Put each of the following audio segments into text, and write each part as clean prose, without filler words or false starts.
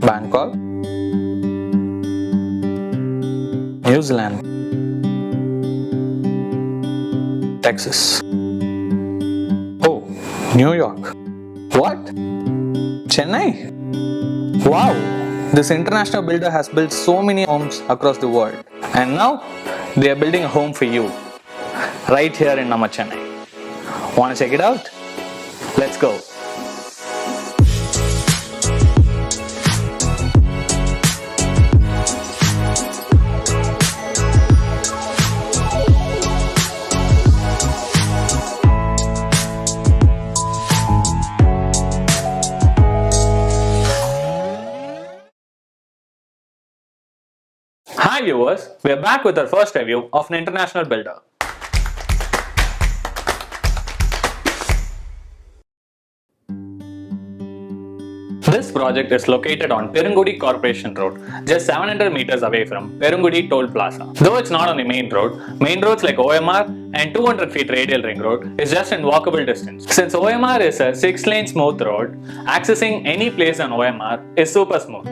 Bangkok, New Zealand, Texas. Oh, New York. What? Chennai? Wow! This international builder has built so many homes across the world, and now they are building a home for you right here in Nama Chennai. Wanna check it out? Let's go. Hi viewers, we are back with our first review of an international builder. This project is located on Perungudi Corporation Road, just 700 meters away from Perungudi Toll Plaza. Though it's not on the main roads like OMR and 200 feet radial ring road is just in walkable distance. Since OMR is a 6-lane smooth road, accessing any place on OMR is super smooth.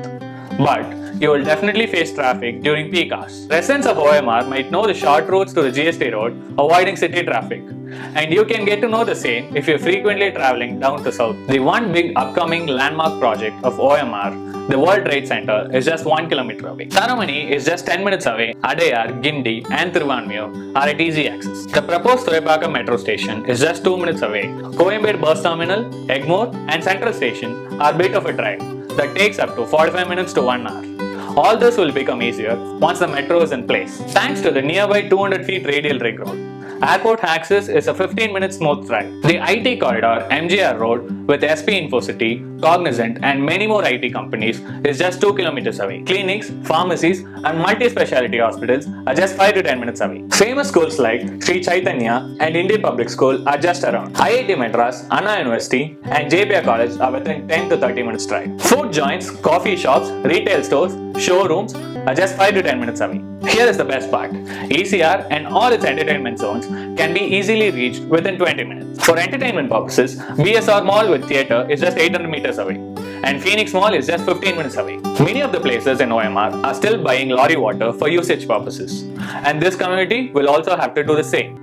But you will definitely face traffic during peak hours. Residents of OMR might know the short routes to the GST road, avoiding city traffic. And you can get to know the same if you're frequently traveling down to south. The one big upcoming landmark project of OMR, the World Trade Center, is just 1 kilometer away. Tharamani is just 10 minutes away. Adayar, Gindi and Thiruvanmiyur are at easy access. The proposed Thuraipakkam metro station is just 2 minutes away. Coimbatore bus terminal, Egmore and Central Station are a bit of a drive that takes up to 45 minutes to 1 hour. All this will become easier once the metro is in place, thanks to the nearby 200 feet radial ring road. Airport access is a 15-minute smooth drive. The IT corridor MGR Road with SP Infocity, Cognizant and many more IT companies is just 2 kilometers away. Clinics, pharmacies and multi-speciality hospitals are just 5 to 10 minutes away. Famous schools like Sri Chaitanya and Indian Public School are just around. IIT Madras, Anna University and JPR College are within 10 to 30 minutes drive. Food joints, coffee shops, retail stores, showrooms are just 5 to 10 minutes away. Here is the best part. ECR and all its entertainment zones can be easily reached within 20 minutes. For entertainment purposes, BSR Mall with theatre is just 800 meters away and Phoenix Mall is just 15 minutes away. Many of the places in OMR are still buying lorry water for usage purposes, and this community will also have to do the same.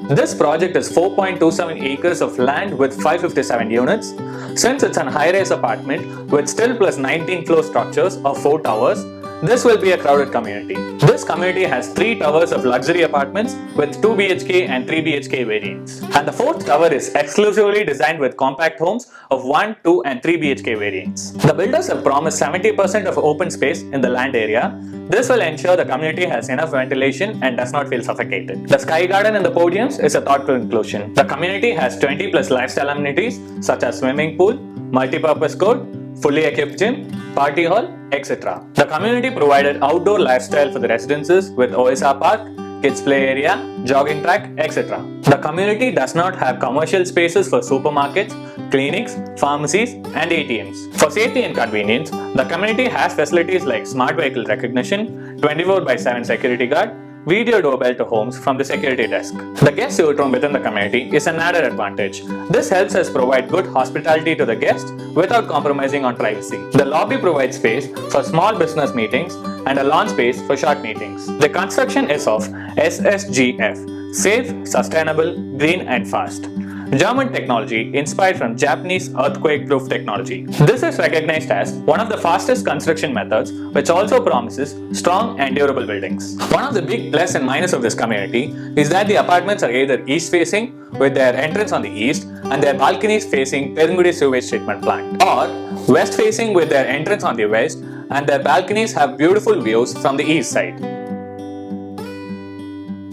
This project is 4.27 acres of land with 557 units. Since it's an high-rise apartment with still plus 19 floor structures of 4 towers, this will be a crowded community. This community has 3 towers of luxury apartments with 2 BHK and 3 BHK variants. And the 4th tower is exclusively designed with compact homes of 1, 2 and 3 BHK variants. The builders have promised 70% of open space in the land area. This will ensure the community has enough ventilation and does not feel suffocated. The sky garden in the podiums is a thoughtful inclusion. The community has 20 plus lifestyle amenities such as swimming pool, multi-purpose court, fully equipped gym, party hall, etc. The community provided outdoor lifestyle for the residences with OSR park, kids play area, jogging track, etc. The community does not have commercial spaces for supermarkets, clinics, pharmacies and ATMs. For safety and convenience, the community has facilities like smart vehicle recognition, 24/7 security guard, video doorbell to homes from the security desk. The guest suite room within the community is an added advantage. This helps us provide good hospitality to the guests without compromising on privacy. The lobby provides space for small business meetings and a lawn space for short meetings. The construction is of SSGF, safe, sustainable, green and fast. German technology inspired from Japanese earthquake-proof technology. This is recognized as one of the fastest construction methods, which also promises strong and durable buildings. One of the big plus and minus of this community is that the apartments are either east-facing with their entrance on the east and their balconies facing Perungudi sewage treatment plant, or west-facing with their entrance on the west and their balconies have beautiful views from the east side.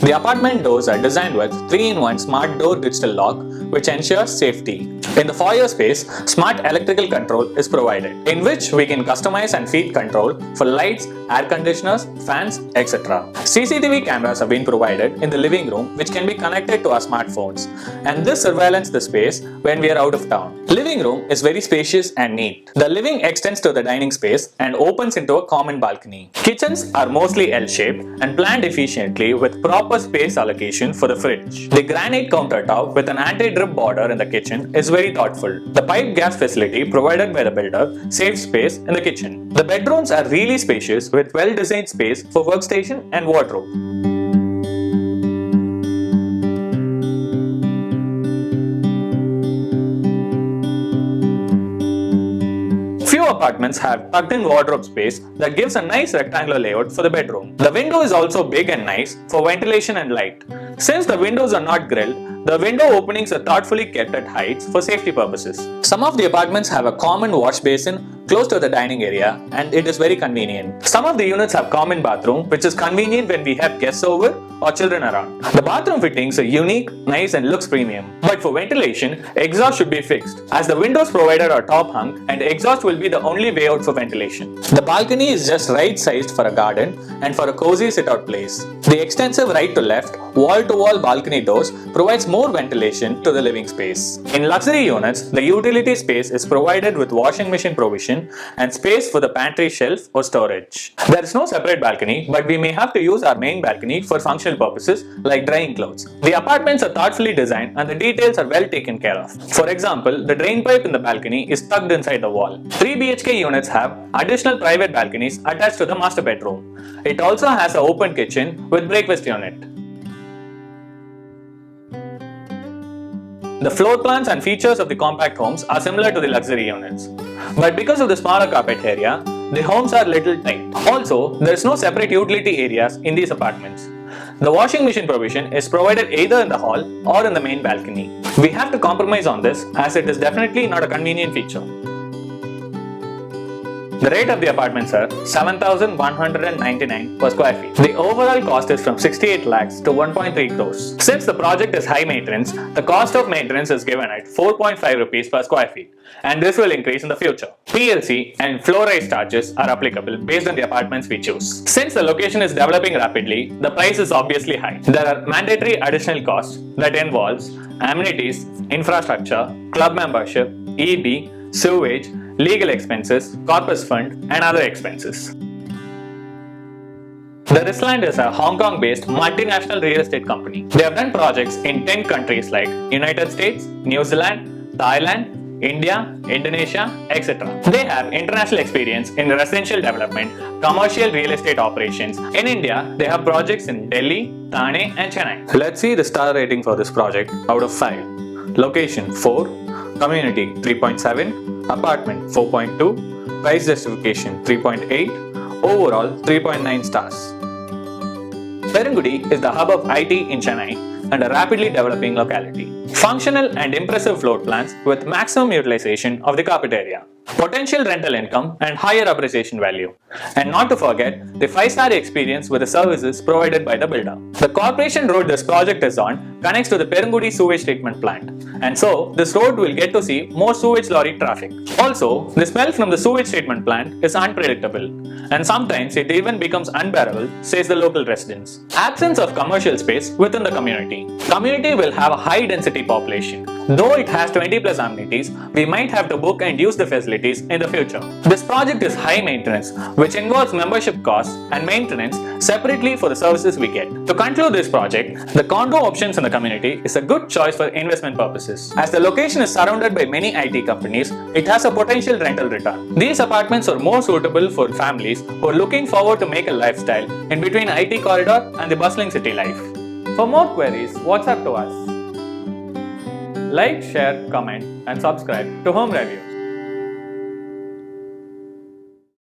The apartment doors are designed with 3-in-1 smart door digital lock which ensures safety. In the foyer space, smart electrical control is provided, in which we can customize and feed control for lights, air conditioners, fans, etc. CCTV cameras have been provided in the living room which can be connected to our smartphones, and this surveillance the space when we are out of town. Living room is very spacious and neat. The living extends to the dining space and opens into a common balcony. Kitchens are mostly L-shaped and planned efficiently with proper space allocation for the fridge. The granite countertop with an anti-drip border in the kitchen is very very thoughtful. The piped gas facility provided by the builder saves space in the kitchen. The bedrooms are really spacious with well-designed space for workstation and wardrobe. Few apartments have tucked-in wardrobe space that gives a nice rectangular layout for the bedroom. The window is also big and nice for ventilation and light. Since the windows are not grilled, the window openings are thoughtfully kept at heights for safety purposes. Some of the apartments have a common wash basin close to the dining area, and it is very convenient. Some of the units have common bathroom, which is convenient when we have guests over or children around. The bathroom fittings are unique, nice and looks premium. But for ventilation, exhaust should be fixed, as the windows provided are top hung and exhaust will be the only way out for ventilation. The balcony is just right sized for a garden and for a cozy sit-out place. The extensive right to left, wall-to-wall balcony doors provides more ventilation to the living space. In luxury units, the utility space is provided with washing machine provision and space for the pantry shelf or storage. There is no separate balcony, but we may have to use our main balcony for functional purposes like drying clothes. The apartments are thoughtfully designed and the details are well taken care of. For example, the drain pipe in the balcony is tucked inside the wall. 3 BHK units have additional private balconies attached to the master bedroom. It also has an open kitchen with breakfast unit. The floor plans and features of the compact homes are similar to the luxury units. But because of the smaller carpet area, the homes are little tight. Also, there is no separate utility areas in these apartments. The washing machine provision is provided either in the hall or in the main balcony. We have to compromise on this as it is definitely not a convenient feature. The rate of the apartments are 7,199 per square feet. The overall cost is from 68 lakhs to 1.3 crores. Since the project is high maintenance, the cost of maintenance is given at 4.5 rupees per square feet, and this will increase in the future. PLC and floor rise charges are applicable based on the apartments we choose. Since the location is developing rapidly, the price is obviously high. There are mandatory additional costs that involves amenities, infrastructure, club membership, EB, sewage, legal expenses, corpus fund, and other expenses. The Risland is a Hong Kong-based multinational real estate company. They have done projects in 10 countries like United States, New Zealand, Thailand, India, Indonesia, etc. They have international experience in residential development, commercial real estate operations. In India, they have projects in Delhi, Thane, and Chennai. Let's see the star rating for this project out of 5. Location 4, community 3.7, apartment 4.2, price justification 3.8, overall 3.9 stars. Perungudi is the hub of IT in Chennai and a rapidly developing locality. Functional and impressive floor plans with maximum utilization of the carpet area. Potential rental income and higher appreciation value. And not to forget, the 5-star experience with the services provided by the builder. The corporation road this project is on connects to the Perungudi sewage treatment plant. And so, this road will get to see more sewage lorry traffic. Also, the smell from the sewage treatment plant is unpredictable. And sometimes it even becomes unbearable, says the local residents. Absence of commercial space within the community. Community will have a high density population. Though it has 20 plus amenities, we might have to book and use the facilities in the future. This project is high maintenance, which involves membership costs and maintenance separately for the services we get. To conclude this project, the condo options in the community is a good choice for investment purposes. As the location is surrounded by many IT companies, it has a potential rental return. These apartments are more suitable for families who are looking forward to make a lifestyle in between IT corridor and the bustling city life. For more queries, WhatsApp to us. Like, share, comment and subscribe to Home Reviews.